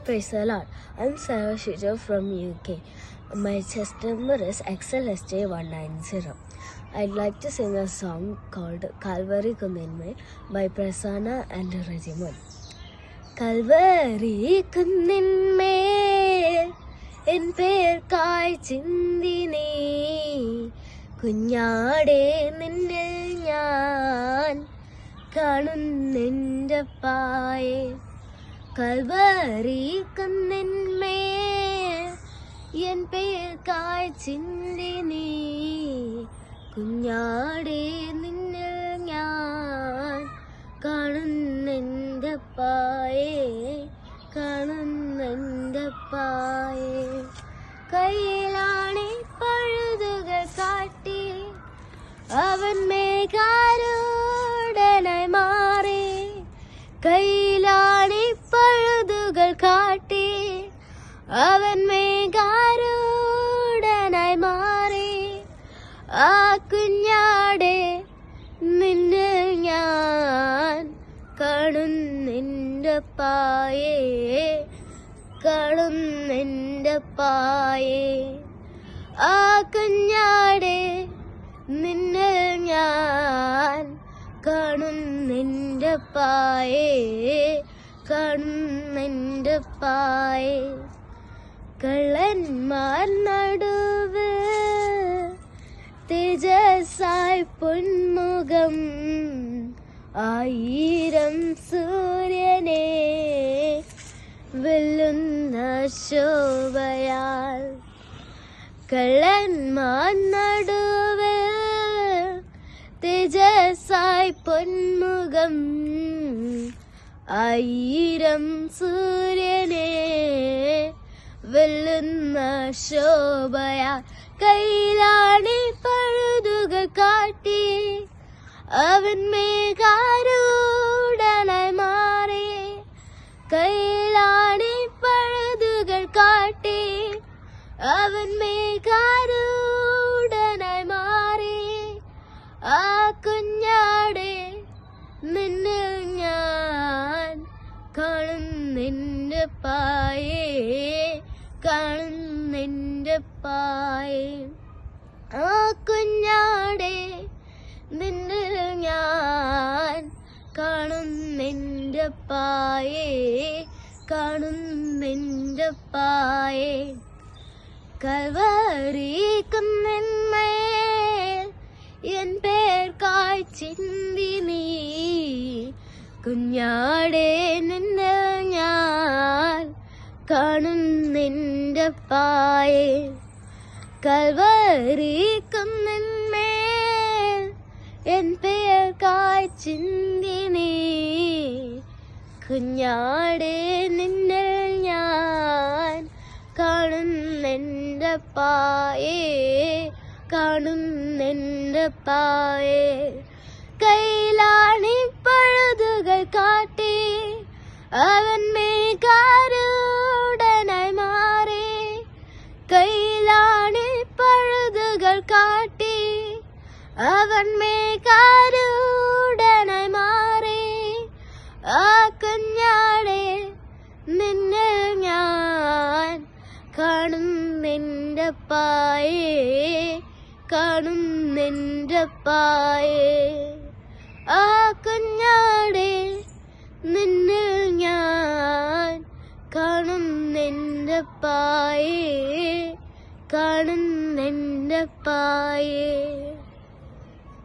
Praise the Lord. I'm Sarah Shija from UK. My chest number is XLSJ190. I'd like to sing a song called Calvary Kunninmel by Prasanna and Regimon. Calvary Kunninmel en പേർക്കായി ചിന്തി നീ കുഞ്ഞാടേ നിന്നിൽ ഞാൻ കാണുന്നെൻ്റെ പായേ Kalvari കുന്നിന്മേൽ N പേർക്കായി ചിന്തി നീ കുഞ്ഞാടേ നിന്നിൽ ഞാൻ കാണുന്നെൻ്റെ പായേ കാണുന്നെൻ്റെ പായേ കയ്യിലാണി പഴുതുകൾ കാട്ടി അവൻ മേഘാരൂഢനായി മാറി കയ്യിലാണി പഴുതുകൾ കാട്ടി അവൻ മേഘാരൂഢനായി മാറി ആ കുഞ്ഞാടെ നിന്നിൽ ഞാൻ കാണുന്നെൻ്റെ പായേ കാണുന്നെൻ്റെ പായേ ആ കുഞ്ഞാടെ നിന്നിൽ ഞാൻ കാണുന്നെൻ്റെ പായേ കാണുന്നെൻ്റെ പായേ കള്ളന്മാർ നടുവിൽ തേജസ്സായി പൊന്മുഖം ആയിരം സൂര്യനെ വെല്ലുന്ന ശോഭയാൽ കള്ളന്മാർ നടുവിൽ തേജസ്സായി പൊന്മുഖം ആയിരം സൂര്യനെ വെല്ലുന്ന ശോഭയാൽ കയ്യിലാണി പഴുതുകൾ കാട്ടി അവൻ മേഘാരൂഢനായി മാറി കയ്യിലാണി പഴുതുകൾ കാട്ടി അവൻ മേഘാരൂഢനായി മാറി ആ കുഞ്ഞാടെ നിന്നിൽ ഞാൻ കാണുന്നെൻ്റെ പായേ കാണുന്നെൻ്റെ പായേ ആ കുഞ്ഞാടെ നിന്നിൽ ഞാൻ കാണുന്നെൻ്റെ പായേ കാണുന്നെൻ്റെ പായേ കൽവറി കുന്നിന്മേൽ എൻ പേർക്കായി ചിന്തി നീ കുഞ്ഞാടേ നിന്നിൽ ഞാൻ കാണുന്നെൻ്റെ പായേ കൽവറി കുന്നിന്മേൽ എൻ പേർക്കായി ചിന്തി നീ കുഞ്ഞാടേ നിന്നിൽ ഞാൻ കാണുന്നെൻ്റെ പായേ കാണുന്നെൻ്റെ പായേ കയ്യിലാണി പഴുതുകൾ കാട്ടി അവൻ മേഘാരൂഢനായി മാറി കയ്യിലാണി പഴുതുകൾ കാട്ടി അവൻ മേഘാരൂഢനായി മാറി ആ കുഞ്ഞാടെ നിന്നിൽ ഞാൻ കാണുന്നെൻ്റെ പായേ കാണുന്നെൻ്റെ പായേ ആ കുഞ്ഞാടെ നിന്നിൽ ഞാൻ കാണുന്നെൻ്റെ പായേ കാണുന്നെൻ്റെ പായേ